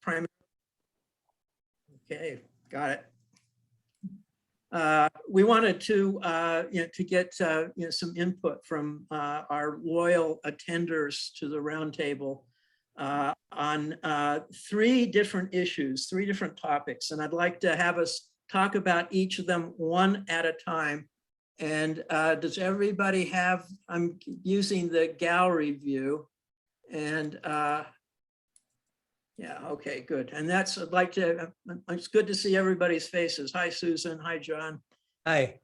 primary. Okay, got it. We wanted to to get some input from our loyal attenders to the roundtable on 3 different issues, 3 different topics, and I'd like to have us talk about each of them one at a time. And does everybody have? I'm using the gallery view, and yeah, okay, good. And that's, I'd like to, it's good to see everybody's faces. Hi, Susan. Hi, John. Hi.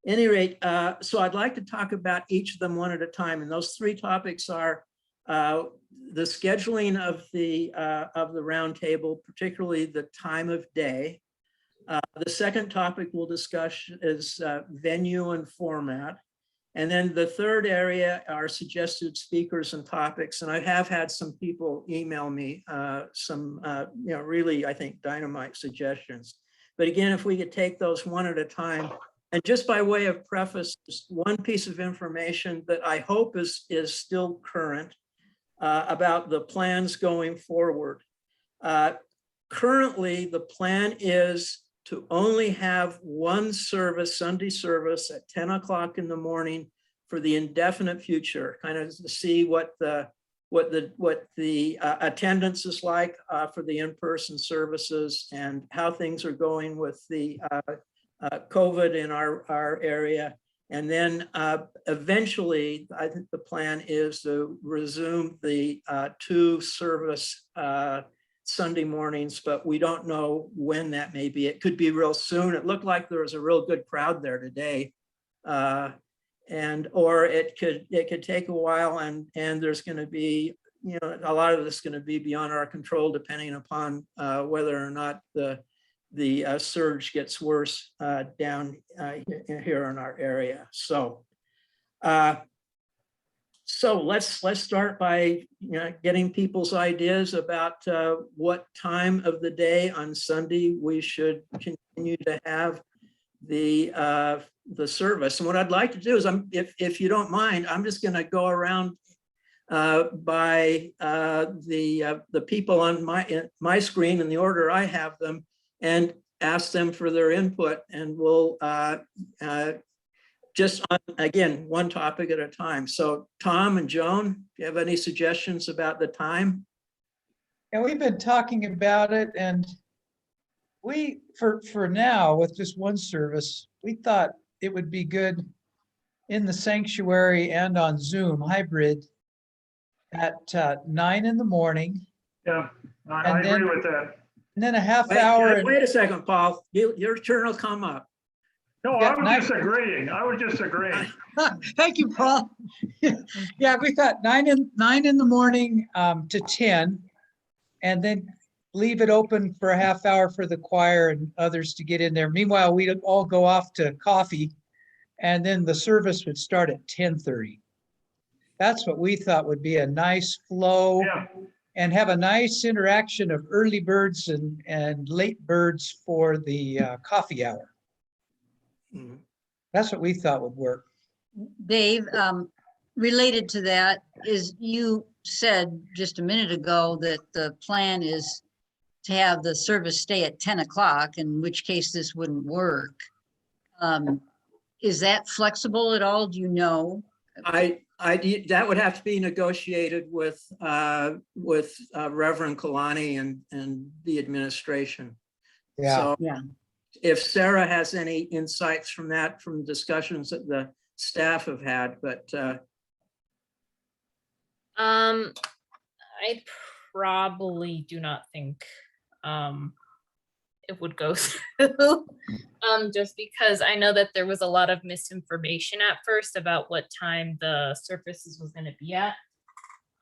Any rate, so I'd like to talk about each of them one at a time. And those 3 topics are the scheduling of the roundtable, particularly the time of day. The second topic we'll discuss is venue and format. And then the third area are suggested speakers and topics. And I have had some people email me some, really, I think, dynamite suggestions. But again, if we could take those one at a time. And just by way of preface, just one piece of information that I hope is still current about the plans going forward. Currently, the plan is to only have one service, Sunday service at 10 o'clock in the morning for the indefinite future, kind of to see what the attendance is like for the in-person services and how things are going with the COVID in our area. And then eventually, I think the plan is to resume the 2 service Sunday mornings, but we don't know when that may be. It could be real soon. It looked like there was a real good crowd there today. Or it could take a while, and there's going to be, a lot of this is going to be beyond our control, depending upon whether or not the surge gets worse down here in our area. So let's start by getting people's ideas about what time of the day on Sunday we should continue to have the service. And what I'd like to do is, if you don't mind, I'm just going to go around by the people on my screen in the order I have them, and ask them for their input, and we'll just on, again, one topic at a time. So Tom and Joan, do you have any suggestions about the time? And we've been talking about it, and we, for now, with just one service, we thought it would be good in the sanctuary and on Zoom hybrid at 9 in the morning. Yeah, I agree with that. And then a half hour. Wait a second, Paul. Your turn will come up. No, Yeah, I was just agreeing. I was just agreeing. Thank you, Paul. Yeah, we thought 9 in the morning to 10, and then leave it open for a half hour for the choir and others to get in there. Meanwhile, we'd all go off to coffee, and then the service would start at 10:30. That's what we thought would be a nice flow. Yeah. And have a nice interaction of early birds and late birds for the coffee hour. Mhm. That's what we thought would work. Dave, related to that is, you said just a minute ago that the plan is to have the service stay at 10 o'clock, in which case this wouldn't work. Is that flexible at all? Do you know? That would have to be negotiated with Reverend Kalani and the administration. Yeah. So Yeah. if Sarah has any insights from that, from discussions that the staff have had, but I probably do not think it would go through, just because I know that there was a lot of misinformation at first about what time the services was going to be at.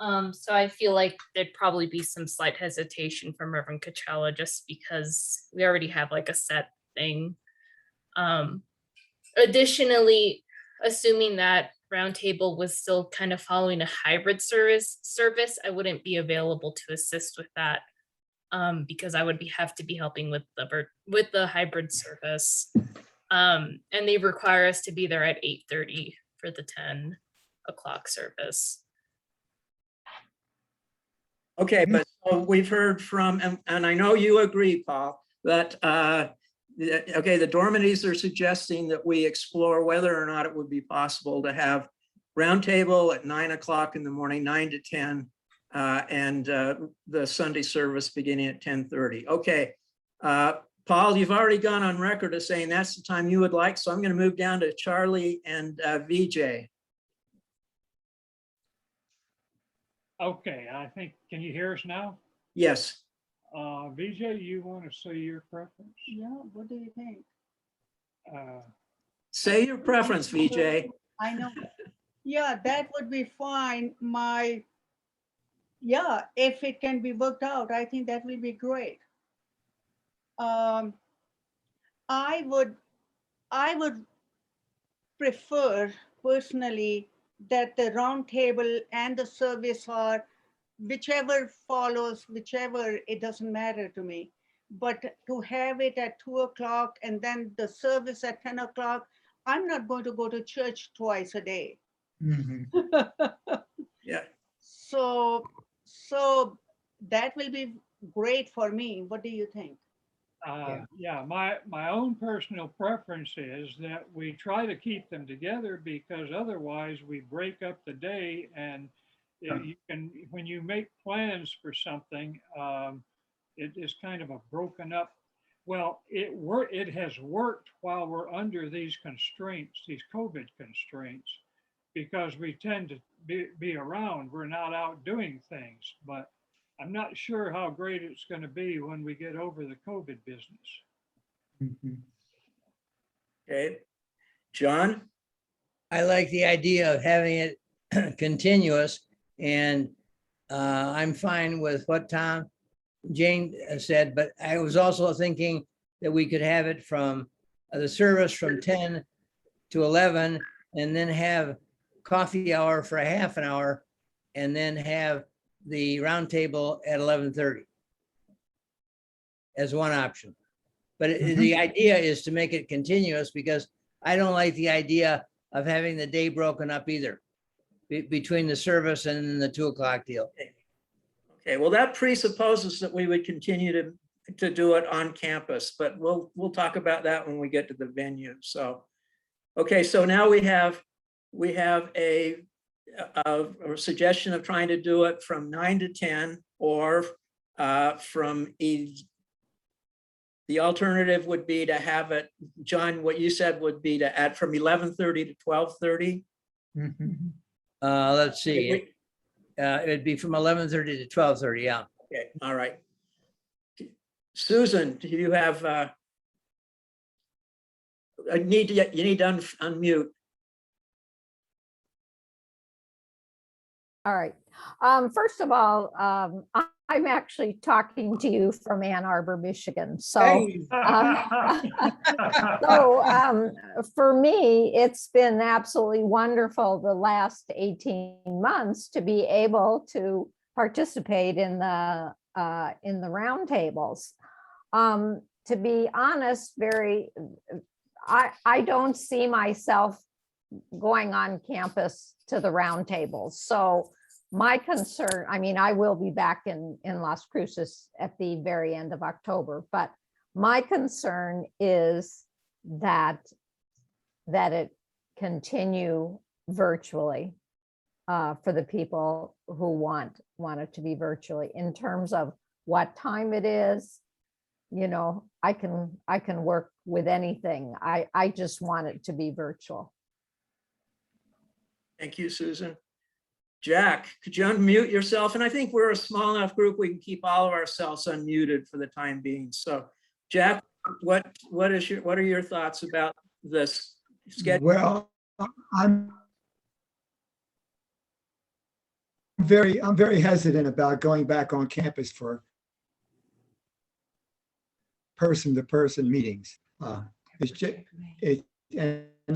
So I feel like there'd probably be some slight hesitation from Reverend Kachala, just because we already have like a set thing. Additionally, assuming that Roundtable was still kind of following a hybrid service, I wouldn't be available to assist with that, because I would have to be helping with the hybrid service, and they require us to be there at 8:30 for the 10 o'clock service. Okay, but we've heard from, and I know you agree, Paul, that, okay, the Dormadies are suggesting that we explore whether or not it would be possible to have roundtable at 9 o'clock in the morning, 9 to 10, and the Sunday service beginning at 10:30. Okay. Paul, you've already gone on record as saying that's the time you would like, so I'm going to move down to Charlie and VJ. Okay, I think, can you hear us now? Yes. VJ, you want to say your preference? Yeah, what do you think? Say your preference, VJ. I know. Yeah, that would be fine. Yeah, if it can be worked out, I think that will be great. I would prefer personally that the roundtable and the service are whichever follows, whichever, it doesn't matter to me. But to have it at 2 o'clock and then the service at 10 o'clock, I'm not going to go to church twice a day. Mhm. Yeah. So that will be great for me. What do you think? Yeah, my own personal preference is that we try to keep them together because otherwise we break up the day and you can, when you make plans for something, it is kind of a broken up. Well, it has worked while we're under these constraints, these COVID constraints, because we tend to be around. We're not out doing things, but I'm not sure how great it's going to be when we get over the COVID business. Mhm. Okay. John? I like the idea of having it continuous, and I'm fine with what Jane said, but I was also thinking that we could have it from the service from 10 to 11 and then have coffee hour for a half an hour and then have the roundtable at 11:30 as one option. But the idea is to make it continuous because I don't like the idea of having the day broken up either between the service and the 2 o'clock deal. Okay, well, that presupposes that we would continue to do it on campus, but we'll talk about that when we get to the venue. So, okay, so now we have a suggestion of trying to do it from 9 to 10 or the alternative would be to have it, John, what you said would be to add from 11:30 to 12:30. Mhm. Let's see. It'd be from 11:30 to 12:30. Yeah. Okay, all right. Susan, do you have, you need to unmute. All right. First of all, I'm actually talking to you from Ann Arbor, Michigan. So, Hey, for me, it's been absolutely wonderful the last 18 months to be able to participate in the roundtables. To be honest, I don't see myself going on campus to the roundtables. So my concern, I mean, I will be back in Las Cruces at the very end of October, but my concern is that it continue virtually for the people who want it to be virtually. In terms of what time it is, you know, I can work with anything. I just want it to be virtual. Thank you, Susan. Jack, could you unmute yourself? And I think we're a small enough group, we can keep all of ourselves unmuted for the time being. So Jack, what are your thoughts about this schedule? Well, I'm very hesitant about going back on campus for person-to-person meetings. And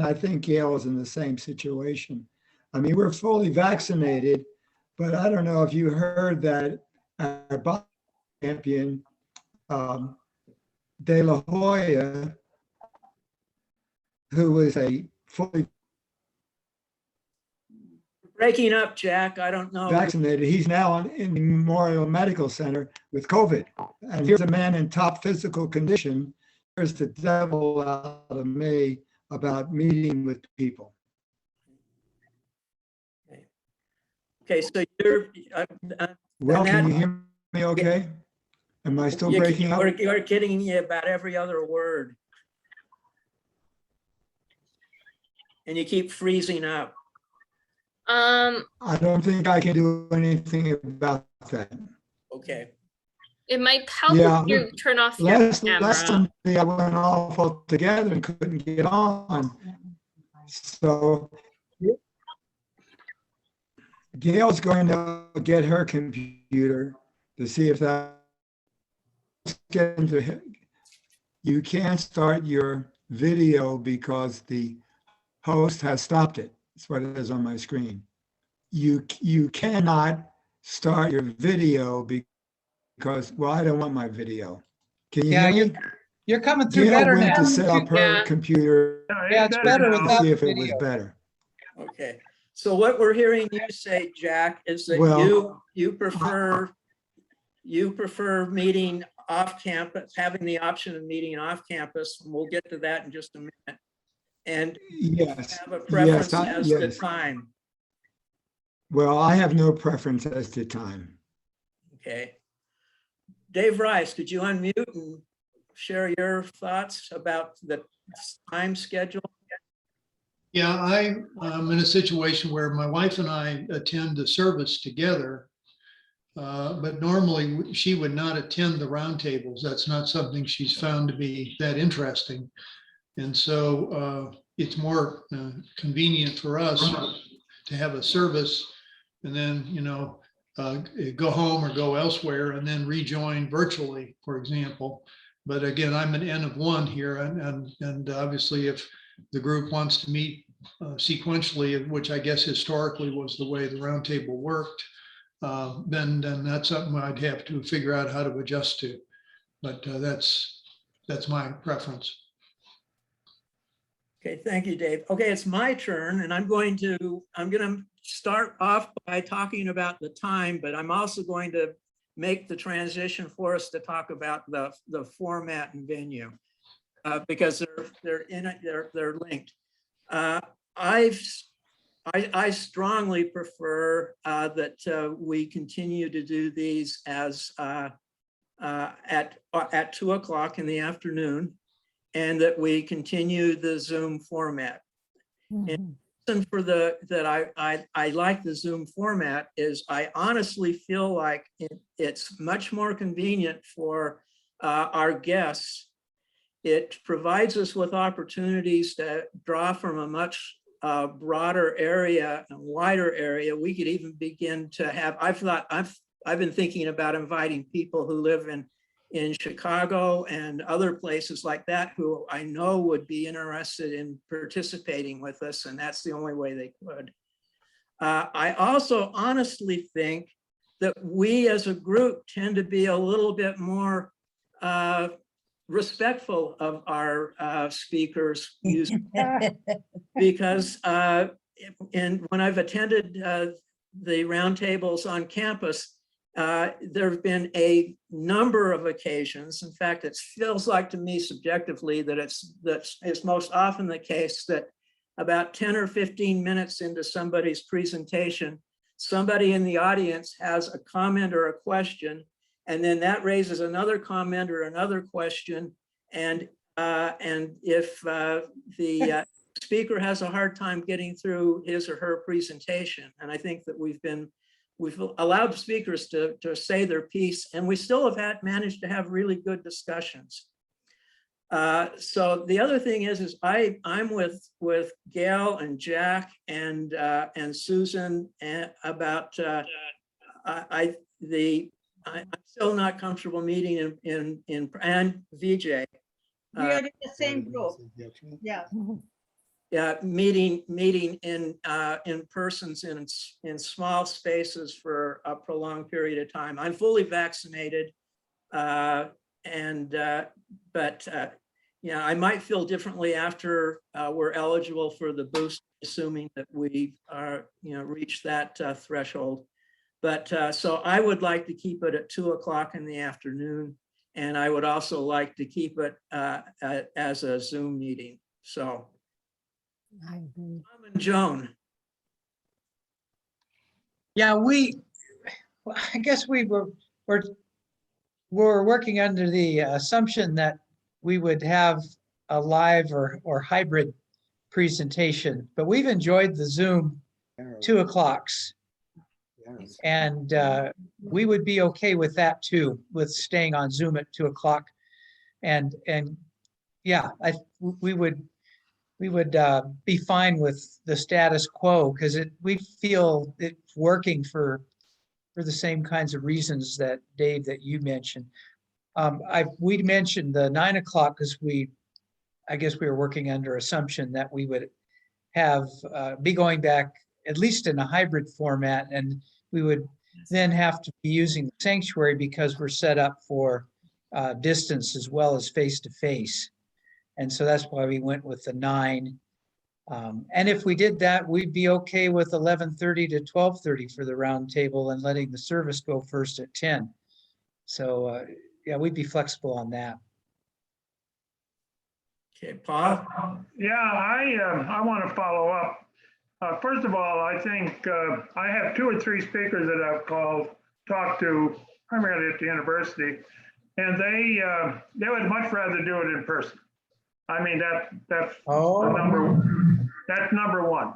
I think Yale is in the same situation. I mean, we're fully vaccinated, but I don't know if you heard that our boxing champion, De La Hoya, who was a fully breaking up, Jack. I don't know. vaccinated. He's now in the Memorial Medical Center with COVID. And here's a man in top physical condition. Here's the devil out of me about meeting with people. Okay, so you're. Well, And can that- you hear me okay? Am I still you- breaking up? You're getting me about every other word. And you keep freezing up. I don't think I can do anything about that. Okay. It might help Yeah, if you turn off your Last camera. Sunday, I went off altogether and couldn't get on. So Gail's going to get her computer to see if that. You can't start your video because the host has stopped it. That's what it is on my screen. You cannot start your video because, well, I don't want my video. Can you Yeah, hear me? You're coming through Gail better went now. to set up her Yeah. computer Yeah, it's better to without see the if it was video. better. Okay. So what we're hearing you say, Jack, is that Well- you prefer meeting off campus, having the option of meeting off campus. And we'll get to that in just a minute. And Yes, have a preference yes, as to yes. time. Well, I have no preference as to time. Okay. Dave Rice, could you unmute and share your thoughts about the time schedule? Yeah, I'm in a situation where my wife and I attend the service together. But normally she would not attend the roundtables. That's not something she's found to be that interesting. And so it's more convenient for us to have a service and then, go home or go elsewhere and then rejoin virtually, for example. But again, I'm an N of one here, and obviously if the group wants to meet sequentially, which I guess historically was the way the roundtable worked, then that's something I'd have to figure out how to adjust to. But that's my preference. Okay, thank you, Dave. Okay, it's my turn, and I'm going to start off by talking about the time, but I'm also going to make the transition for us to talk about the format and venue because they're linked. I strongly prefer that we continue to do these as at 2 o'clock in the afternoon, and that we continue the Zoom format. And the reason for that I like the Zoom format is I honestly feel like it's much more convenient for our guests. It provides us with opportunities to draw from a much broader area and wider area. We could even begin to have, I've been thinking about inviting people who live in Chicago and other places like that who I know would be interested in participating with us, and that's the only way they could. I also honestly think that we as a group tend to be a little bit more respectful of our speakers because when I've attended the roundtables on campus, there have been a number of occasions. In fact, it feels like to me subjectively that it's most often the case that about 10 or 15 minutes into somebody's presentation, somebody in the audience has a comment or a question, and then that raises another comment or another question. And if the speaker has a hard time getting through his or her presentation, and I think that we've allowed speakers to say their piece, and we still have managed to have really good discussions. So the other thing is I'm with Gail and Jack and Susan about I'm still not comfortable meeting and VJ. We are in the same group. Yeah. Yeah, meeting in persons in small spaces for a prolonged period of time. I'm fully vaccinated, but yeah, I might feel differently after we're eligible for the boost, assuming that we are, reach that threshold. But so I would like to keep it at 2 o'clock in the afternoon. And I would also like to keep it as a Zoom meeting. So, I agree. Tom and Joan, Yeah, well, I guess we're working under the assumption that we would have a live or hybrid presentation, but we've enjoyed the Zoom 2 o'clocks. And we would be okay with that too, with staying on Zoom at 2 o'clock. And yeah, we would be fine with the status quo because we feel it's working for the same kinds of reasons that Dave, that you mentioned. We mentioned the 9 o'clock because I guess we were working under assumption that we would have be going back at least in a hybrid format, and we would then have to be using the sanctuary because we're set up for distance as well as face-to-face. And so that's why we went with the 9. And if we did that, we'd be okay with 11:30 to 12:30 for the roundtable and letting the service go first at 10. So yeah, we'd be flexible on that. okay, Paul, Yeah, I want to follow up. First of all, I think I have 2 or 3 speakers that I've talked to primarily at the university, and they would much rather do it in person. I mean, that's number one.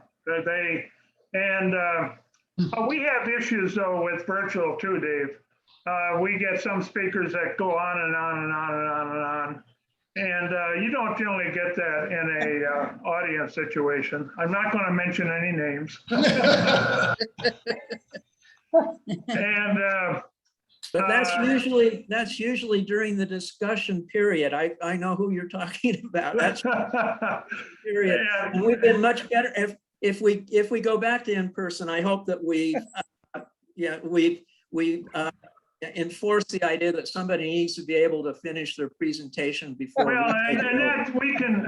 We have issues though with virtual too, Dave. We get some speakers that go on and on and on and on and on. And you don't generally get that in a audience situation. I'm not going to mention any names. And but that's usually during the discussion period. I know who you're talking about. That's period. And we've been much better if we go back to in person. I hope that we enforce the idea that somebody needs to be able to finish their presentation before. Well, we can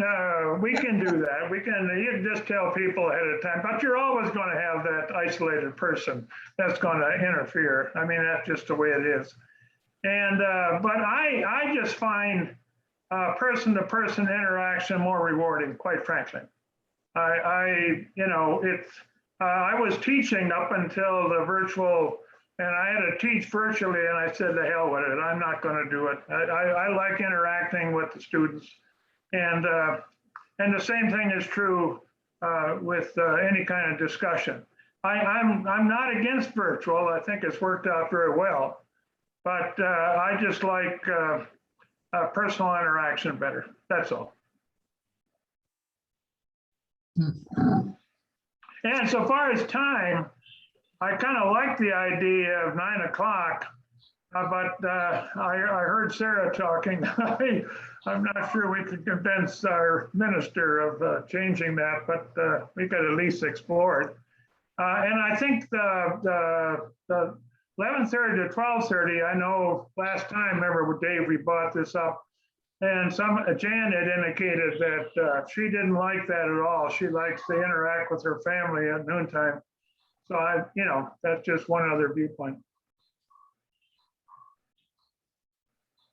do that. You can just tell people ahead of time, but you're always going to have that isolated person that's going to interfere. I mean, that's just the way it is. And but I just find person-to-person interaction more rewarding, quite frankly. I was teaching up until the virtual. And I had to teach virtually, and I said, "To hell with it! I'm not going to do it." I like interacting with the students, and the same thing is true with any kind of discussion. I'm not against virtual. I think it's worked out very well, but I just like personal interaction better. That's all. And so far as time, I kind of like the idea of 9 o'clock, but I heard Sarah talking. I'm not sure we could convince our minister of changing that, but we could at least explore it. And I think the 11:30 to 12:30, I know last time, remember Dave, we brought this up, and Jan had indicated that she didn't like that at all. She likes to interact with her family at noontime. So that's just one other viewpoint.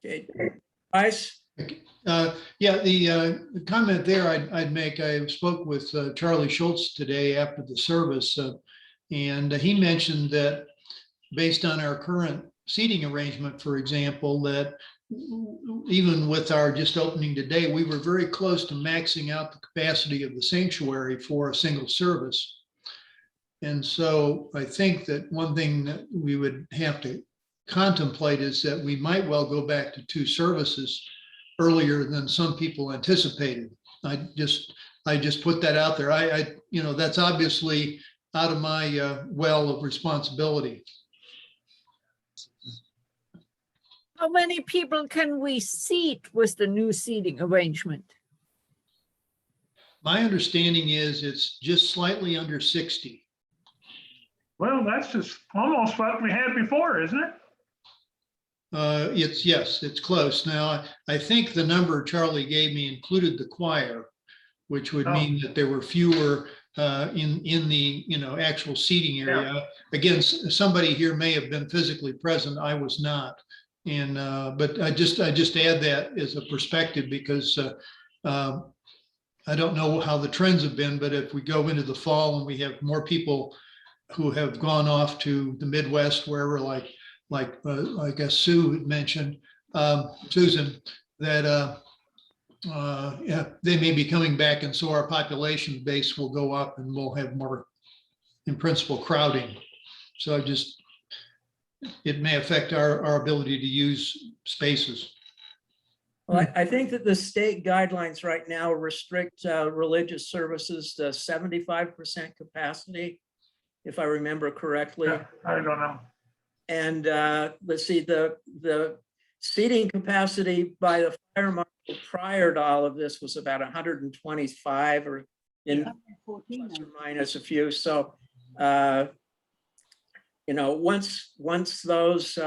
Okay, Bryce? Yeah, the comment there I'd make, I spoke with Charlie Schultz today after the service, and he mentioned that based on our current seating arrangement, for example, that even with our just opening today, we were very close to maxing out the capacity of the sanctuary for a single service. And so I think that one thing that we would have to contemplate is that we might well go back to 2 services earlier than some people anticipated. I just put that out there. That's obviously out of my well of responsibility. How many people can we seat with the new seating arrangement? My understanding is it's just slightly under 60. Well, that's just almost what we had before, isn't it? Yes, it's close. Now, I think the number Charlie gave me included the choir, which would Oh. mean that there were fewer in the, actual seating area. Again, somebody here may have been physically present. I was not. And, but I just add that as a perspective because I don't know how the trends have been, but if we go into the fall and we have more people who have gone off to the Midwest, wherever, like I guess Sue had mentioned, Susan, that yeah, they may be coming back, and so our population base will go up, and we'll have more, in principle, crowding. So it may affect our ability to use spaces. Well, I think that the state guidelines right now restrict religious services to 75% capacity, if I remember correctly. I don't know. And let's see, the seating capacity by the fire marshal prior to all of this was about 125 or in plus or minus a few. So, once those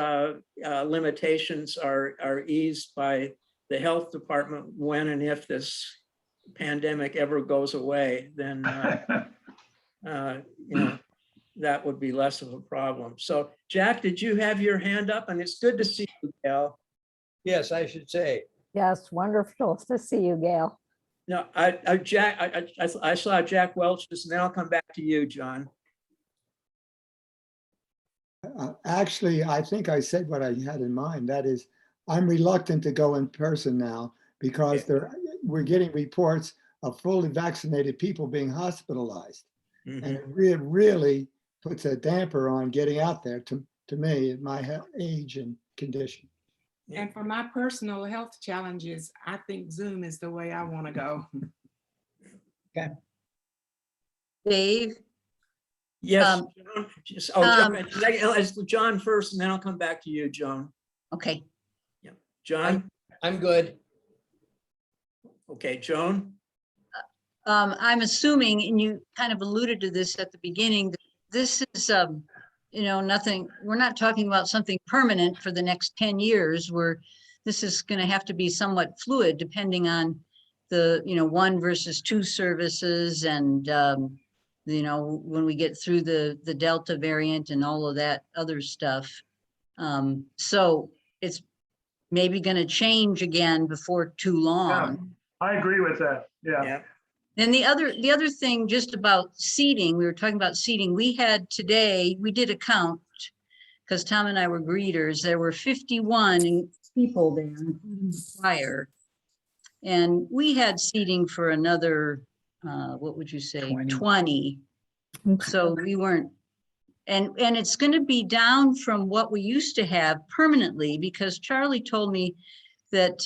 limitations are eased by the health department, when and if this pandemic ever goes away, then that would be less of a problem. So Jack, did you have your hand up? And it's good to see you, Gail. Yes, I should say. Yes, wonderful to see you, Gail. No, I saw Jack Welch just now. I'll come back to you, John. Actually, I think I said what I had in mind. That is, I'm reluctant to go in person now because we're getting reports of fully vaccinated people being hospitalized. Mhm. And it really puts a damper on getting out there to me at my age and condition. And for my personal health challenges, I think Zoom is the way I want to go. Dave, Yes. Um, John, John first, and then I'll come back to you, Joan. okay. John? I'm good. Okay, Joan? I'm assuming, and you kind of alluded to this at the beginning, that this is, nothing, we're not talking about something permanent for the next 10 years, this is going to have to be somewhat fluid depending on the, 1 versus 2 services and, when we get through the Delta variant and all of that other stuff. So it's maybe going to change again before too long. I agree with that. Yeah. And the other thing just about seating, we were talking about seating. We had today, we did a count because Tom and I were greeters. There were 51 people there, including the choir. And we had seating for another, what would you say, 20. So we weren't, and it's going to be down from what we used to have permanently because Charlie told me that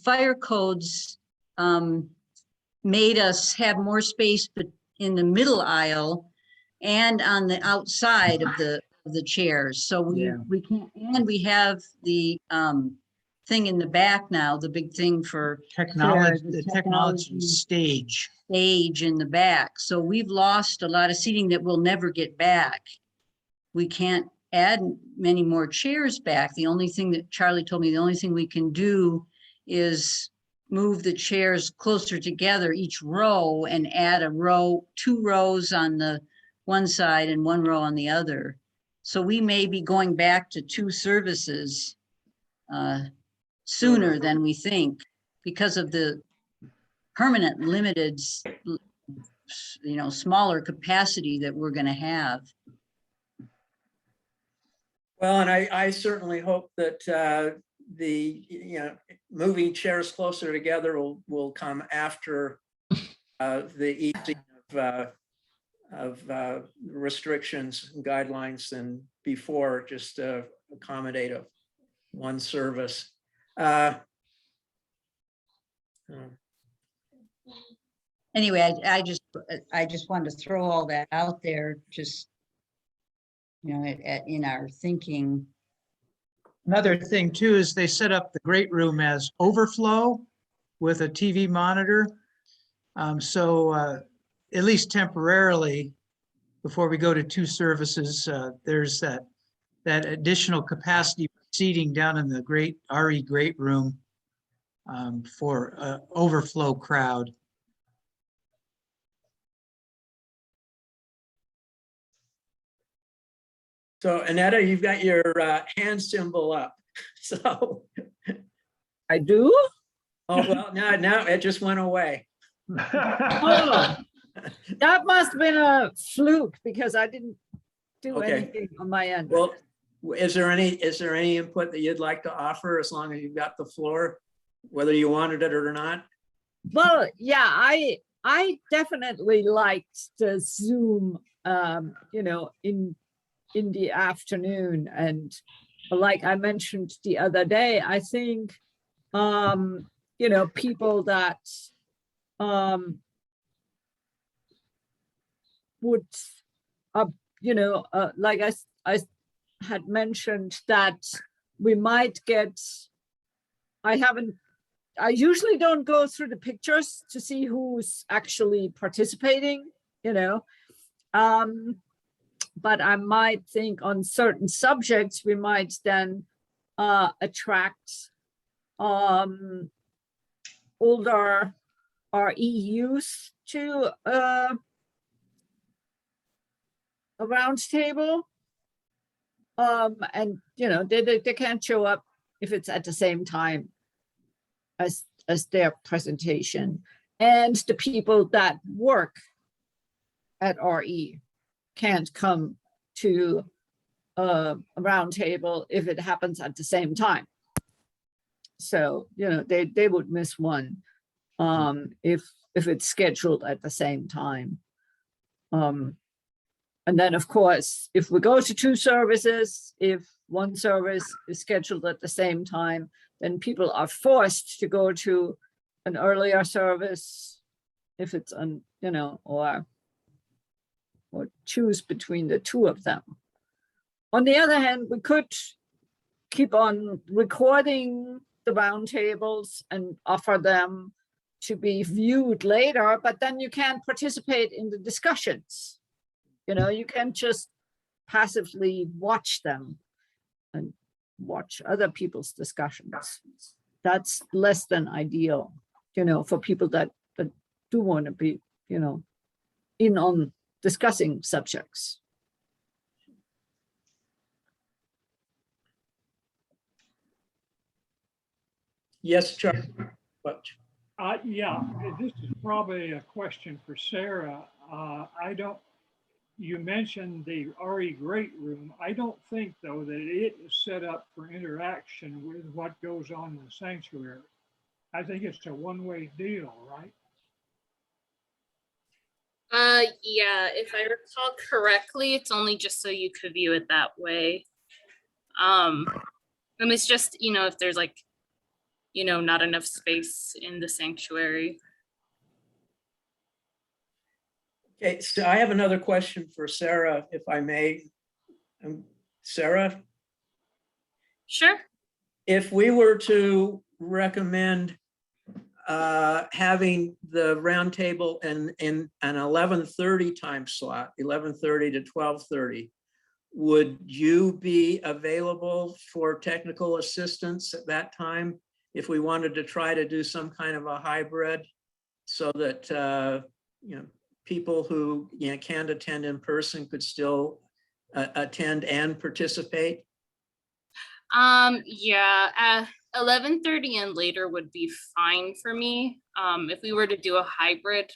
fire codes made us have more space but in the middle aisle and on the outside of the chairs. So we can't, and we have the thing in the back now, the big thing for Technology stage in the back. So we've lost a lot of seating that we'll never get back. We can't add many more chairs back. The only thing that Charlie told me, the only thing we can do is move the chairs closer together, each row, and add 2 rows on the one side and 1 row on the other. So we may be going back to 2 services sooner than we think because of the permanent limited, smaller capacity that we're going to have. Well, and I certainly hope that the moving chairs closer together will come after the easing of restrictions and guidelines than before, just to accommodate one service. Anyway, I just wanted to throw all that out there, just in our thinking. Another thing too is they set up the great room as overflow with a TV monitor. So at least temporarily, before we go to 2 services, there's that additional capacity seating down in the RE Great Room for overflow crowd. So Annetta, you've got your hand symbol up. So, I do? oh, well, now it just went away. Oh, that must have been a fluke because I didn't do Okay. anything on my end. Well, is there any input that you'd like to offer as long as you've got the floor, whether you wanted it or not? Well, yeah, I definitely liked the Zoom, in the afternoon. And like I mentioned the other day, I think, people that would, like I had mentioned that we might get, I usually don't go through the pictures to see who's actually participating, but I might think on certain subjects, we might then attract older RE youth to a round table. And they can't show up if it's at the same time as their presentation. And the people that work at RE can't come to a round table if it happens at the same time. So, they would miss one if it's scheduled at the same time. And then, of course, if we go to two services, if one service is scheduled at the same time, then people are forced to go to an earlier service if it's or choose between the two of them. On the other hand, we could keep on recording the roundtables and offer them to be viewed later, but then you can't participate in the discussions. You can't just passively watch them and watch other people's discussions. That's less than ideal, for people that do want to be, in on discussing subjects. Yes, Charlie. Yeah, this is probably a question for Sarah. You mentioned the RE Great Room. I don't think, though, that it is set up for interaction with what goes on in the sanctuary. I think it's a one-way deal, right? Yeah, if I recall correctly, it's only just so you could view it that way. And it's just, if there's not enough space in the sanctuary. Okay, so I have another question for Sarah, if I may. Sarah? Sure. If we were to recommend having the roundtable in an 11:30 time slot, 11:30 to 12:30, would you be available for technical assistance at that time if we wanted to try to do some kind of a hybrid so that people who can't attend in person could still attend and participate? Yeah, 11:30 and later would be fine for me. If we were to do a hybrid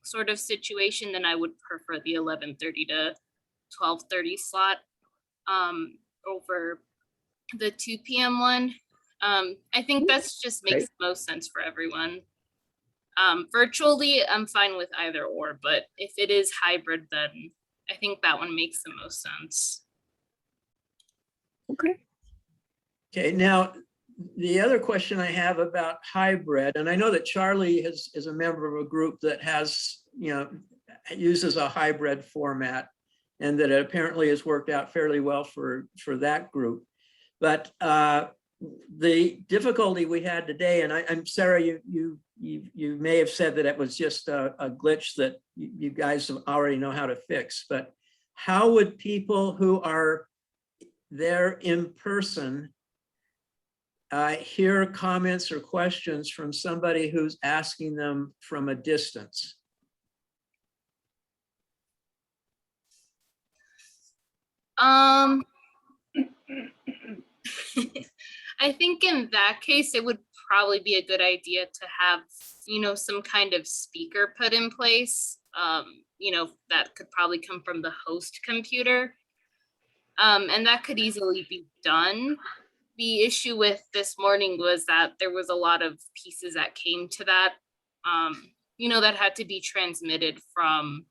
sort of situation, then I would prefer the 11:30 to 12:30 slot over the 2 p.m. one. I think that's just makes the most sense for everyone. Virtually, I'm fine with either or, but if it is hybrid, then I think that one makes the most sense. Okay. Okay, now the other question I have about hybrid, and I know that Charlie is a member of a group that has, uses a hybrid format, and that it apparently has worked out fairly well for that group. But the difficulty we had today, and I'm Sarah, you may have said that it was just a glitch that you guys already know how to fix, but how would people who are there in person hear comments or questions from somebody who's asking them from a distance? I think in that case, it would probably be a good idea to have, some kind of speaker put in place. That could probably come from the host computer. And that could easily be done. The issue with this morning was that there was a lot of pieces that came to that, that had to be transmitted from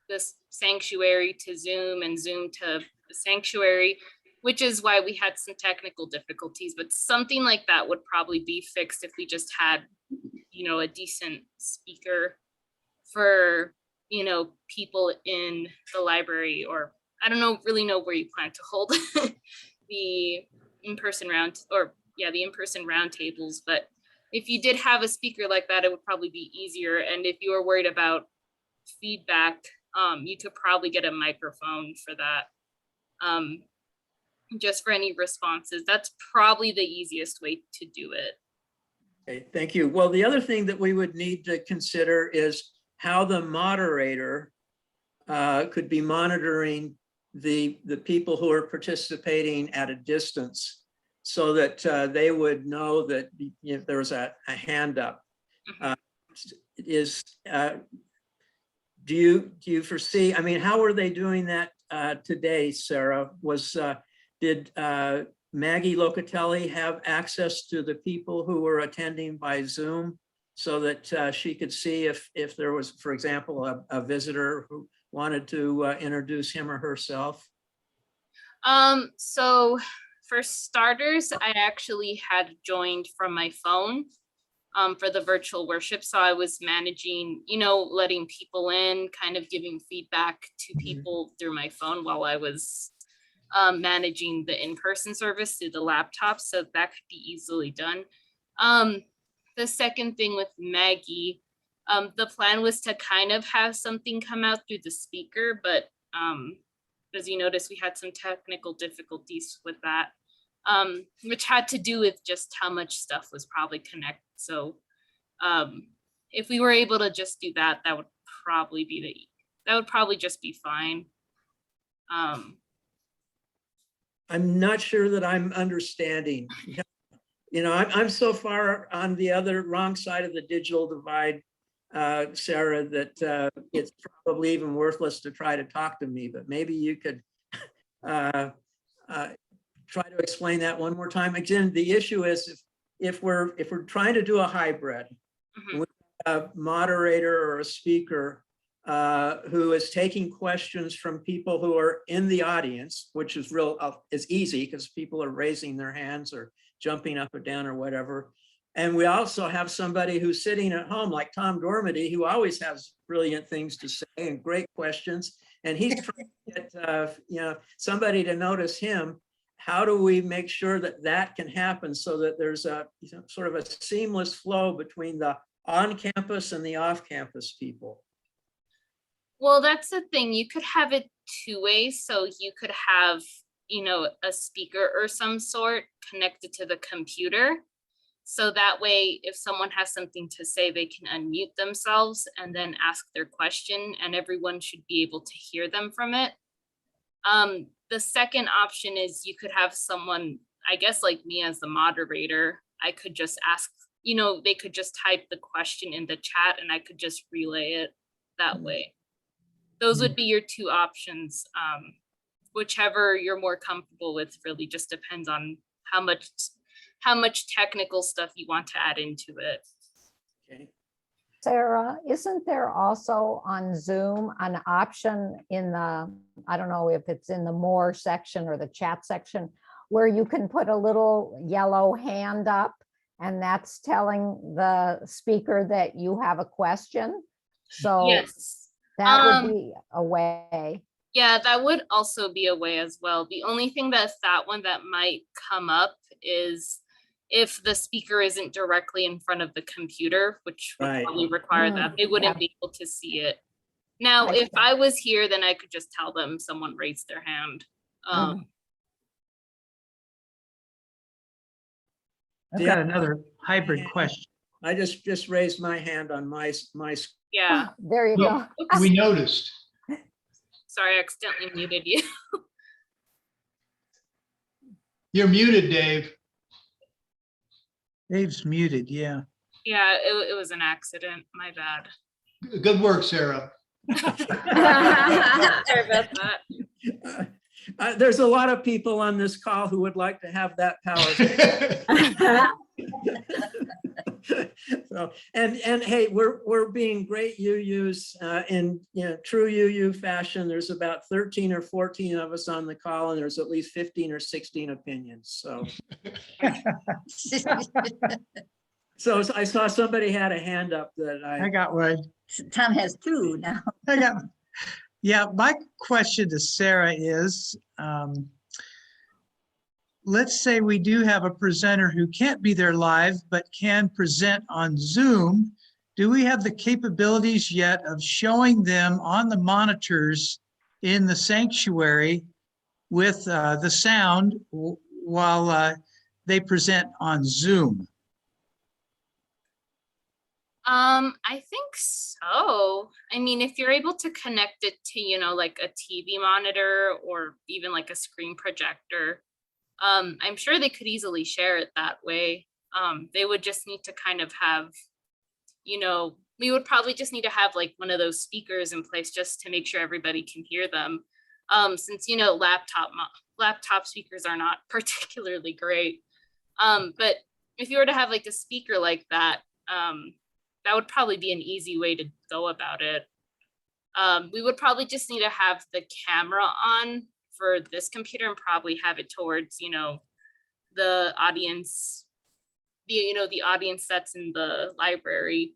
this sanctuary to Zoom and Zoom to the sanctuary, which is why we had some technical difficulties. But something like that would probably be fixed if we just had, a decent speaker for, people in the library, or I don't really know where you plan to hold the in-person roundtables. But if you did have a speaker like that, it would probably be easier. And if you were worried about feedback, you could probably get a microphone for that, just for any responses. That's probably the easiest way to do it. Okay, thank you. Well, the other thing that we would need to consider is how the moderator could be monitoring the people who are participating at a distance, so that they would know that if there was a hand up. Do you foresee, how are they doing that today, Sarah? Did Maggie Locatelli have access to the people who were attending by Zoom, so that she could see if there was, for example, a visitor who wanted to introduce him or herself? So for starters, I actually had joined from my phone for the virtual worship. So I was managing, letting people in, kind of giving feedback to people through my phone while I was managing the in-person service through the laptop. So that could be easily done. The second thing with Maggie, the plan was to kind of have something come out through the speaker, but as you notice, we had some technical difficulties with that, which had to do with just how much stuff was probably connected. So if we were able to just do that, that would probably just be fine. I'm not sure that I'm understanding. I'm so far on the wrong side of the digital divide, Sarah, that it's probably even worthless to try to talk to me, but maybe you could try to explain that one more time. Again, the issue is if we're trying to do a hybrid, with a moderator or a speaker who is taking questions from people who are in the audience, which is easy because people are raising their hands or jumping up or down or whatever. And we also have somebody who's sitting at home like Tom Dormady, who always has brilliant things to say and great questions. And he's trying to get somebody to notice him. How do we make sure that that can happen so that there's a sort of a seamless flow between the on-campus and the off-campus people? Well, that's the thing. You could have it two ways. So you could have, a speaker or some sort connected to the computer. So that way, if someone has something to say, they can unmute themselves and then ask their question, and everyone should be able to hear them from it. The second option is you could have someone, I guess like me as the moderator, I could just ask, they could just type the question in the chat and I could just relay it that way. Those would be your two options. Whichever you're more comfortable with really just depends on how much technical stuff you want to add into it. Okay. Sarah, isn't there also on Zoom an option in the, I don't know if it's in the more section or the chat section, where you can put a little yellow hand up and that's telling the speaker that you have a question? So yes, that would be a way. Yeah, that would also be a way as well. The only thing that one that might come up is if the speaker isn't directly in front of the computer, which would probably require that, they wouldn't be able to see it. Now, if I was here, then I could just tell them someone raised their hand. I've got another hybrid question. I just raised my hand on my Yeah, There you No. go. We noticed. sorry, I accidentally muted you. You're muted, Dave. Dave's muted, yeah. Yeah, it was an accident. My bad. Good work, Sarah. Sorry about that. There's a lot of people on this call who would like to have that power. So, and hey, we're being great UUs in true UU fashion. There's about 13 or 14 of us on the call, and there's at least 15 or 16 opinions. So, so I saw somebody had a hand up that I got one. Tom has two now. I got, yeah, my question to Sarah is, let's say we do have a presenter who can't be there live, but can present on Zoom. Do we have the capabilities yet of showing them on the monitors in the sanctuary with the sound while they present on Zoom? I think so. I mean, if you're able to connect it to, like a TV monitor or even like a screen projector, I'm sure they could easily share it that way. They would just need to kind of have, we would probably just need to have like one of those speakers in place just to make sure everybody can hear them. Since, laptop speakers are not particularly great. But if you were to have like a speaker like that, that would probably be an easy way to go about it. We would probably just need to have the camera on for this computer and probably have it towards, the audience, the audience that's in the library,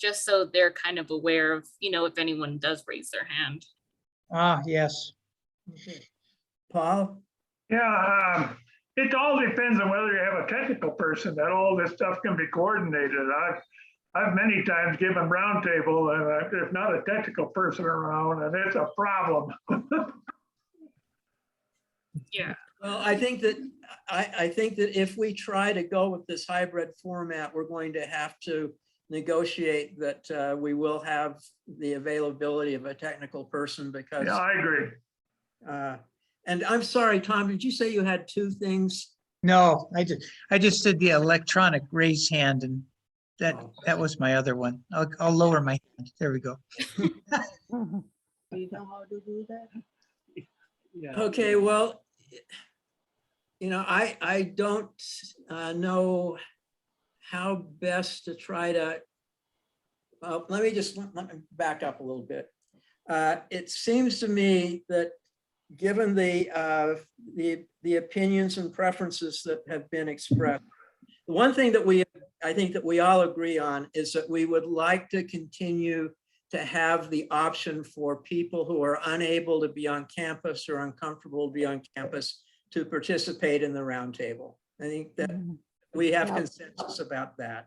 just so they're kind of aware of, if anyone does raise their hand. Ah, yes. Okay. Paul? Yeah, it all depends on whether you have a technical person that all this stuff can be coordinated. I've many times given roundtable and if not a technical person around, and it's a problem. Yeah. Well, I think that if we try to go with this hybrid format, we're going to have to negotiate that we will have the availability of a technical person because. Yeah, I agree. And I'm sorry, Tom, did you say you had two things? No, I just did the electronic raise hand, and that was my other one. I'll lower my hand. There we go. Do you know how to do that? Yeah. Okay, well, I don't know how best to try to, well, let me back up a little bit. It seems to me that given the opinions and preferences that have been expressed, the one thing that I think that we all agree on is that we would like to continue to have the option for people who are unable to be on campus or uncomfortable to be on campus to participate in the roundtable. I think that we have consensus about that.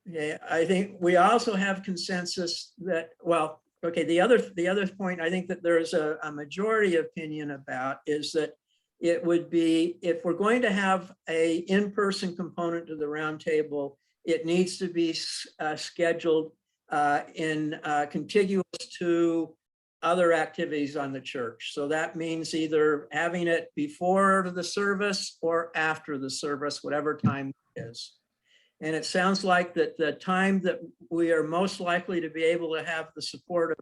Yeah, I think we also have consensus that, well, okay, the other point I think that there's a majority opinion about is that it would be, if we're going to have a in-person component to the roundtable, it needs to be scheduled in contiguous to other activities on the church. So that means either having it before the service or after the service, whatever time it is. And it sounds like that the time that we are most likely to be able to have the support of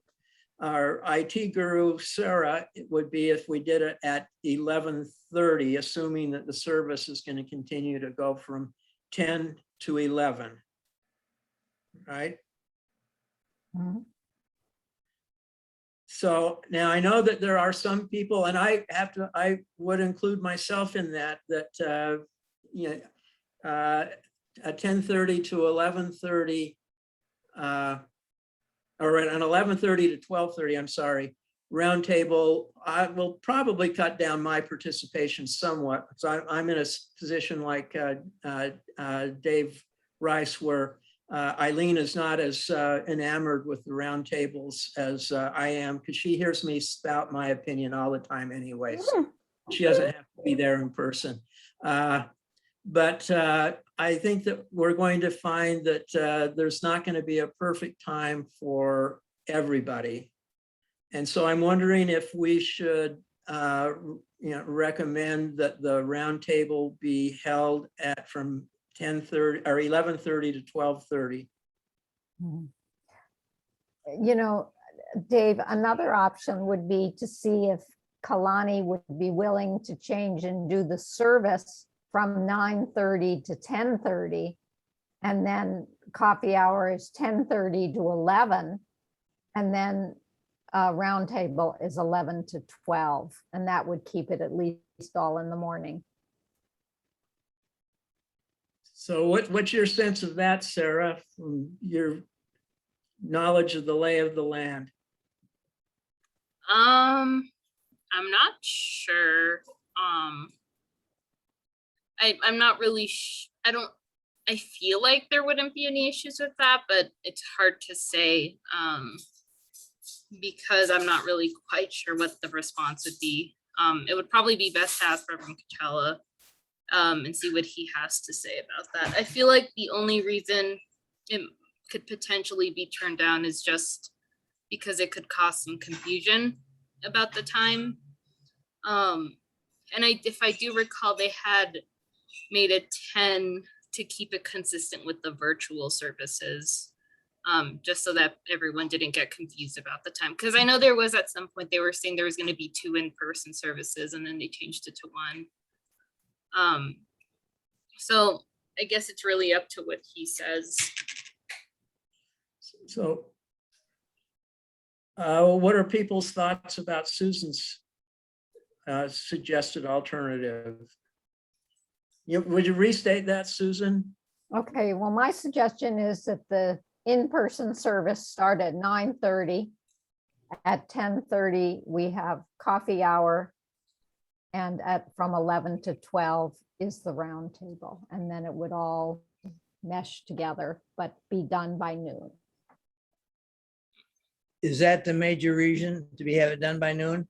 our IT guru, Sarah, it would be if we did it at 11:30, assuming that the service is going to continue to go from 10 to 11, right? So now I know that there are some people, and I would include myself in that at 10:30 to 11:30, or at 11:30 to 12:30, I'm sorry, roundtable, I will probably cut down my participation somewhat. So I'm in a position like Dave Rice, where Eileen is not as enamored with the roundtables as I am, because she hears me spout my opinion all the time anyway. So she doesn't have to be there in person. But I think that we're going to find that there's not going to be a perfect time for everybody. And so I'm wondering if we should recommend that the roundtable be held at from 10:30 or 11:30 to 12:30. You know, Dave, another option would be to see if Kalani would be willing to change and do the service from 9:30 to 10:30. And then coffee hour is 10:30 to 11. And then roundtable is 11 to 12. And that would keep it at least all in the morning. So what's your sense of that, Sarah, from your knowledge of the lay of the land? I'm not sure. I'm not really, I feel like there wouldn't be any issues with that, but it's hard to say because I'm not really quite sure what the response would be. It would probably be best to ask Reverend Coachella and see what he has to say about that. I feel like the only reason it could potentially be turned down is just because it could cause some confusion about the time. And if I do recall, they had made it 10 to keep it consistent with the virtual services, just so that everyone didn't get confused about the time. Because I know there was at some point they were saying there was going to be 2 in-person services, and then they changed it to 1. So I guess it's really up to what he says. So what are people's thoughts about Susan's suggested alternative? Would you restate that, Susan? Okay, well, my suggestion is that the in-person service start at 9:30. At 10:30, we have coffee hour. And from 11 to 12 is the roundtable. And then it would all mesh together, but be done by noon. Is that the major reason to have it done by noon?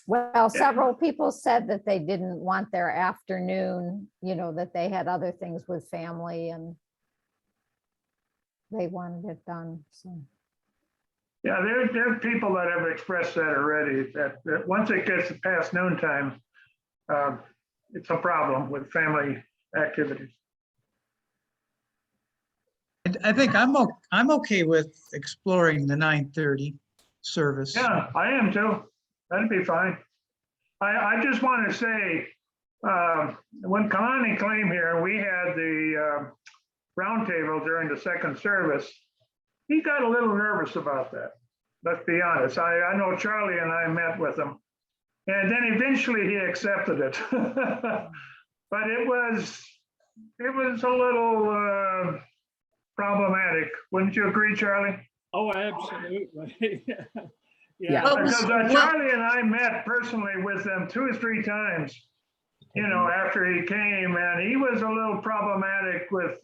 Well, several people said that they didn't want their afternoon, that they had other things with family and they wanted it done, so. Yeah, there are people that have expressed that already, that once it gets past noontime, it's a problem with family activities. I think I'm okay with exploring the 9:30 service. Yeah, I am too. That'd be fine. I just want to say, when Kalani came here, we had the roundtable during the second service. He got a little nervous about that. Let's be honest. I know Charlie and I met with him, and then eventually he accepted it. But it was a little problematic. Wouldn't you agree, Charlie? Oh, absolutely. Yeah. Because Charlie and I met personally with him 2 or 3 times, after he came, and he was a little problematic with,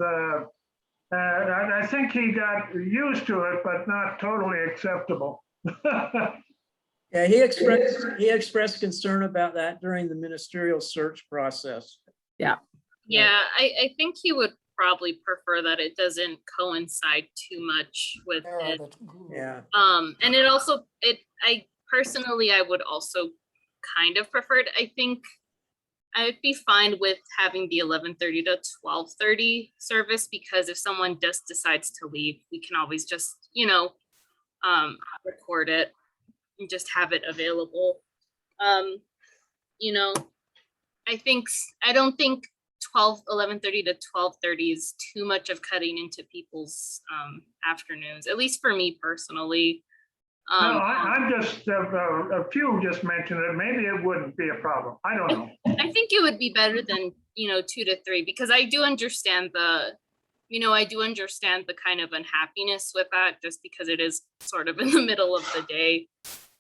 I think he got used to it, but not totally acceptable. Yeah, he expressed concern about that during the ministerial search process. Yeah, I think he would probably prefer that it doesn't coincide too much with it. Yeah. And it also, I personally, I would also kind of prefer it. I think I would be fine with having the 11:30 to 12:30 service, because if someone just decides to leave, we can always just, record it and just have it available. I don't think 11:30 to 12:30 is too much of cutting into people's afternoons, at least for me personally. No, I'm just, a few just mentioned it. Maybe it wouldn't be a problem. I don't know. I think it would be better than, 2 to 3, because I do understand the kind of unhappiness with that, just because it is sort of in the middle of the day.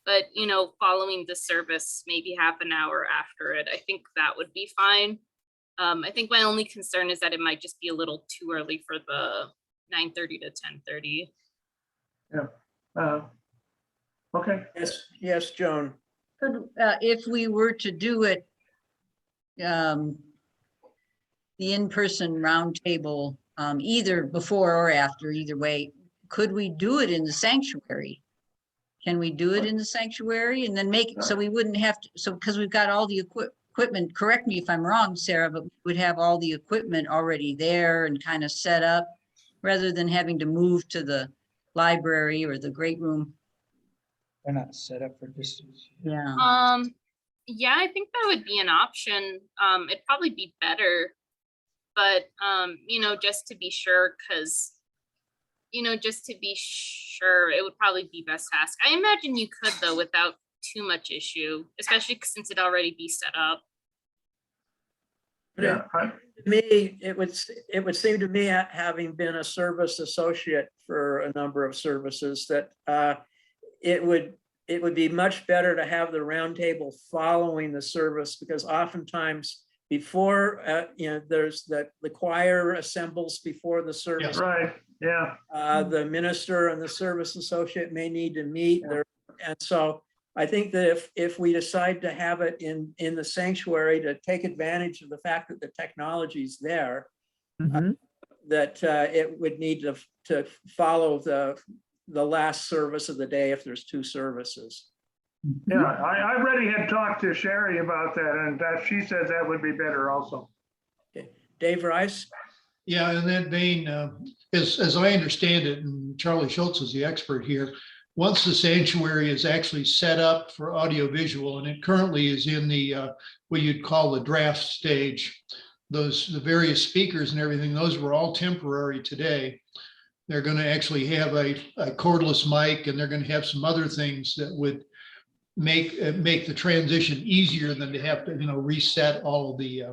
But, following the service, maybe half an hour after it, I think that would be fine. I think my only concern is that it might just be a little too early for the 9:30 to 10:30. Yeah. Okay. Yes, Joan. If we were to do it the in-person roundtable, either before or after, either way, could we do it in the sanctuary? Can we do it in the sanctuary and then make it so we wouldn't have to, so because we've got all the equipment, correct me if I'm wrong, Sarah, but we would have all the equipment already there and kind of set up rather than having to move to the library or the great room. They're not set up for distance. Yeah. Yeah, I think that would be an option. It'd probably be better, but you know, just to be sure, just to be sure, it would probably be best to ask. I imagine you could though without too much issue, especially since it'd already be set up. Yeah, To me, it would seem to me, having been a service associate for a number of services, that it would be much better to have the roundtable following the service, because oftentimes before, there's the choir assembles before the service. right, yeah. The minister and the service associate may need to meet there. And so I think that if we decide to have it in the sanctuary to take advantage of the fact that the technology is there, that it would need to follow the last service of the day if there's two services. Yeah, I already had talked to Sherry about that, and that she says that would be better also. Okay. Dave Rice? Yeah, in that vein, as I understand it, and Charlie Schultz is the expert here, once the sanctuary is actually set up for audiovisual, and it currently is in the what you'd call the draft stage, the various speakers and everything, those were all temporary today. They're going to actually have a cordless mic, and they're going to have some other things that would make the transition easier than to have to reset all of the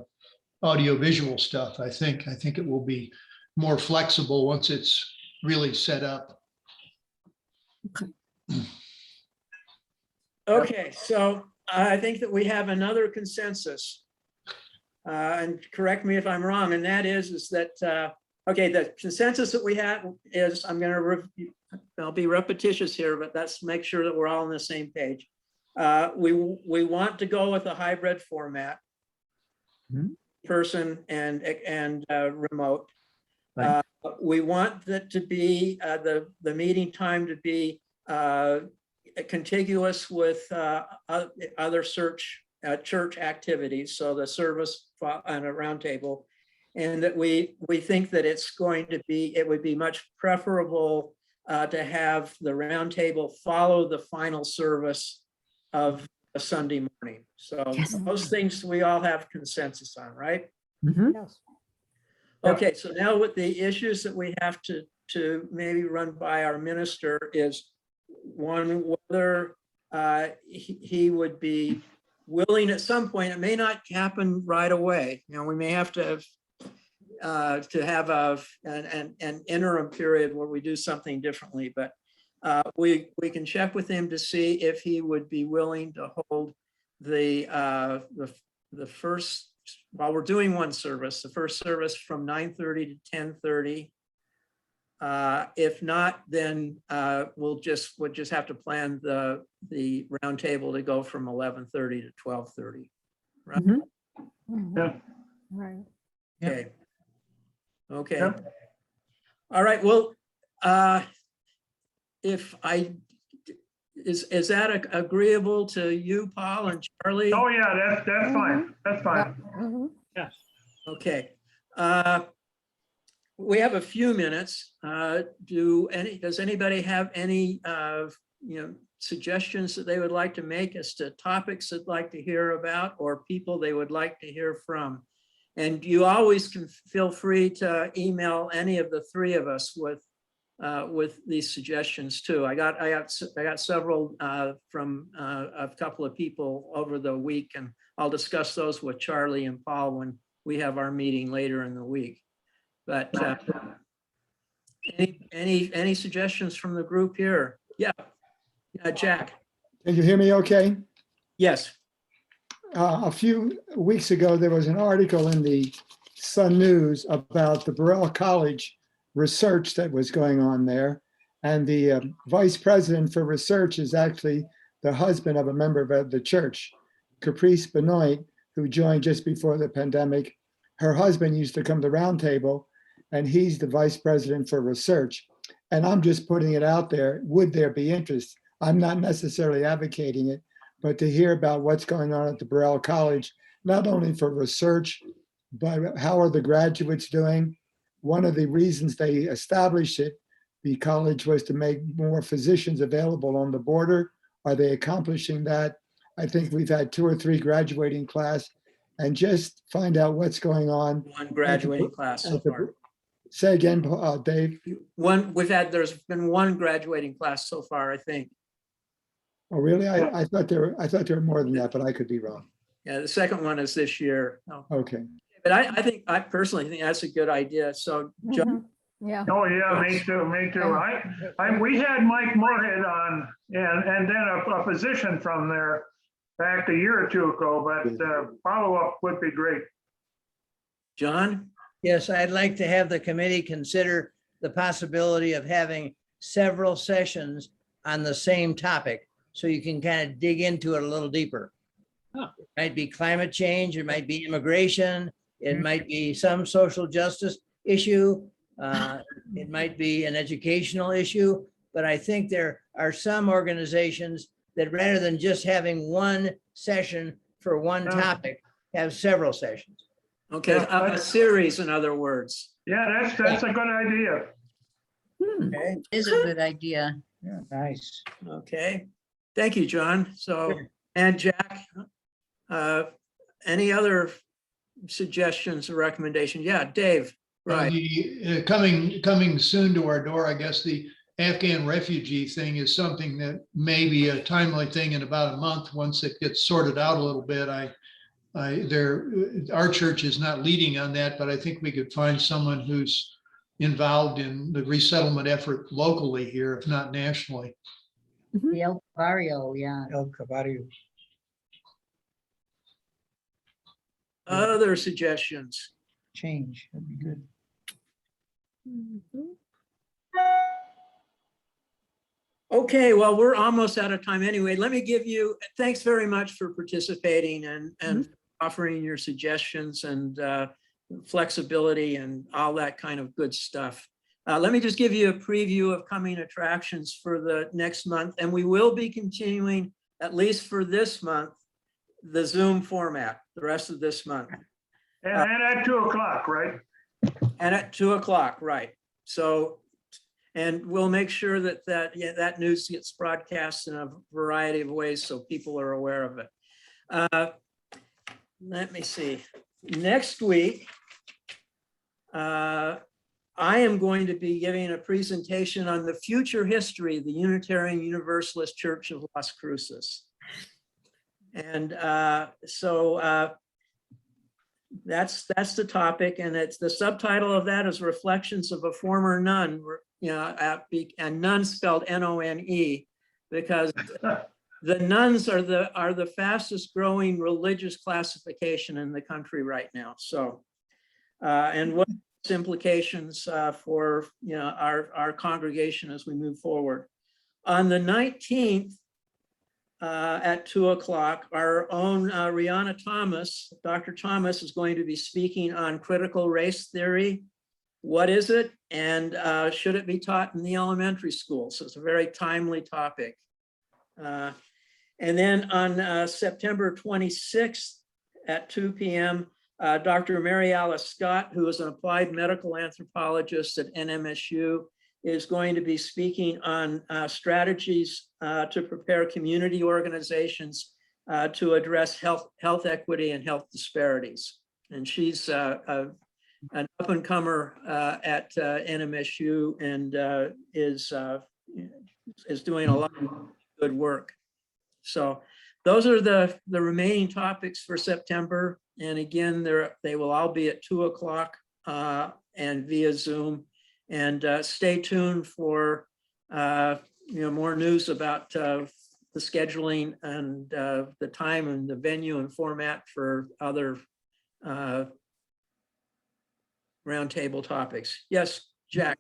audiovisual stuff. I think it will be more flexible once it's really set up. Okay, so I think that we have another consensus. And correct me if I'm wrong, and that is that, okay, the consensus that we have is, I'll be repetitious here, but let's make sure that we're all on the same page. We want to go with a hybrid format, person and remote. Right. We want that to be the meeting time to be contiguous with other church activities, so the service and a roundtable, and that we think that it would be much preferable to have the roundtable follow the final service of a Sunday morning. So those things we all have consensus on, right? Yes. Okay, so now with the issues that we have to maybe run by our minister is, one, whether he would be willing at some point. It may not happen right away. We may have to have an interim period where we do something differently, but we can check with him to see if he would be willing to hold the first, while we're doing one service, the first service from 9:30 to 10:30. If not, then we'll just have to plan the roundtable to go from 11:30 to 12:30. Right? Yeah. Right. Okay. Okay. Yep. All right. Well, is that agreeable to you, Paul and Charlie? Oh, yeah, that's fine. That's fine. Yes. Okay. We have a few minutes. Does anybody have any suggestions that they would like to make as to topics they'd like to hear about, or people they would like to hear from? And you always can feel free to email any of the three of us with these suggestions too. I got several from a couple of people over the week, and I'll discuss those with Charlie and Paul when we have our meeting later in the week. But any suggestions from the group here? Yeah, Jack. Can you hear me okay? Yes. A few weeks ago, there was an article in the Sun News about the Burrell College research that was going on there. And the vice president for research is actually the husband of a member of the church, Caprice Benoit, who joined just before the pandemic, her husband used to come to Roundtable, and he's the vice president for research. And I'm just putting it out there. Would there be interest? I'm not necessarily advocating it, but to hear about what's going on at the Burrell College, not only for research, but how are the graduates doing? One of the reasons they established it, the college, was to make more physicians available on the border. Are they accomplishing that? I think we've had 2 or 3 graduating class, and just find out what's going on. One graduating class so far. Say again, Dave. There's been one graduating class so far, I think. Oh, really? I thought there were more than that, but I could be wrong. Yeah, the second one is this year. Oh. Okay. But I personally think that's a good idea. So, John, Yeah. Oh, yeah, me too, me too. We had Mike Moorhead on and then a physician from there back a year or 2 ago, but follow-up would be great. John? Yes, I'd like to have the committee consider the possibility of having several sessions on the same topic, so you can kind of dig into it a little deeper. Huh. It might be climate change, it might be immigration, it might be some social justice issue, it might be an educational issue, but I think there are some organizations that rather than just having one session for one topic, have several sessions. Okay, a series, in other words. Yeah, that's a good idea. Okay. It is a good idea. Yeah, nice. Okay, thank you, John. So, and Jack, any other suggestions or recommendations? Yeah, Dave, right. Coming soon to our door, I guess the Afghan refugee thing is something that may be a timely thing in about a month. Once it gets sorted out a little bit, our church is not leading on that, but I think we could find someone who's involved in the resettlement effort locally here, if not nationally. El Barrio, yeah. El Caballo. Other suggestions? Change, that'd be good. Okay, well, we're almost out of time anyway. Let me give you, thanks very much for participating and offering your suggestions and flexibility and all that kind of good stuff. Let me just give you a preview of coming attractions for the next month, and we will be continuing, at least for this month, the Zoom format, the rest of this month. And at 2 o'clock, right? And at 2 o'clock, right. So, and we'll make sure that that news gets broadcast in a variety of ways so people are aware of it. Let me see. Next week, I am going to be giving a presentation on the future history of the Unitarian Universalist Church of Las Cruces. And so that's the topic, and it's the subtitle of that is Reflections of a Former Nun, and nun spelled N-O-N-E, because the nuns are the fastest growing religious classification in the country right now. So, and what implications for our congregation as we move forward. On the 19th at 2 o'clock, our own Rihanna Thomas, Dr. Thomas, is going to be speaking on critical race theory. What is it, and should it be taught in the elementary school? So it's a very timely topic. And then on September 26th at 2 p.m., Dr. Mary Alice Scott, who is an applied medical anthropologist at NMSU, is going to be speaking on strategies to prepare community organizations to address health equity and health disparities. And she's an up-and-comer at NMSU and is doing a lot of good work. So those are the remaining topics for September. And again, they will all be at 2 o'clock and via Zoom. And stay tuned for more news about the scheduling and the time and the venue and format for other roundtable topics. Yes, Jack.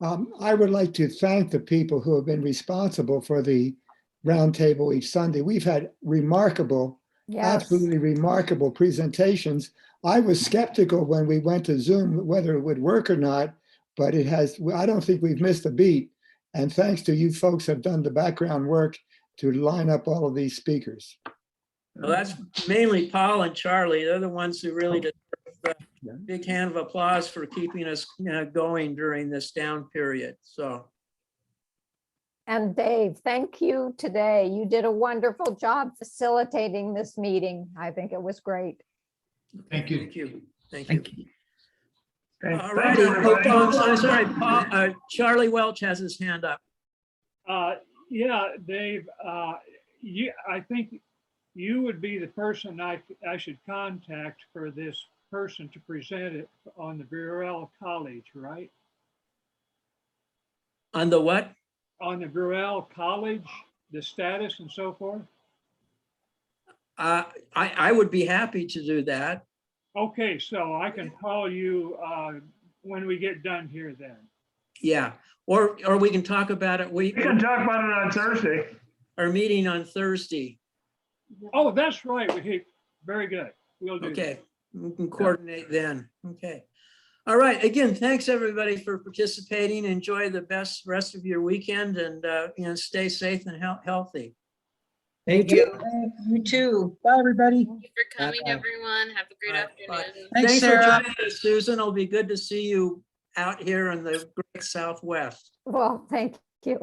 I would like to thank the people who have been responsible for the roundtable each Sunday. We've had remarkable Yes. absolutely remarkable presentations. I was skeptical when we went to Zoom whether it would work or not, but it has, I don't think we've missed a beat. And thanks to you folks have done the background work to line up all of these speakers. Well, that's mainly Paul and Charlie. They're the ones who really deserve a big hand of applause for keeping us going during this down period. So. And Dave, thank you today. You did a wonderful job facilitating this meeting. I think it was great. Thank you. Thank you. Thank you. Thank you. Okay, All thanks, righty. everybody. I'm sorry, Paul, Charlie Welch has his hand up. Yeah, Dave, I think you would be the person I should contact for this person to present it on the Burrell College, right? On the what? On the Burrell College, the status and so forth? I would be happy to do that. Okay, so I can call you when we get done here then. Yeah, or we can talk about it. We can talk about it on Thursday. Our meeting on Thursday. Oh, that's right. Very good. We'll do that. Okay, we can coordinate then. Okay. All right. Again, thanks everybody for participating. Enjoy the best rest of your weekend and stay safe and healthy. Thank you. You too. Bye, everybody. Thank you for coming, Bye-bye. everyone. Have a great Bye. afternoon. Thanks, For Sarah. joining us, Susan. It'll be good to see you out here in the great Southwest. Well, thank you.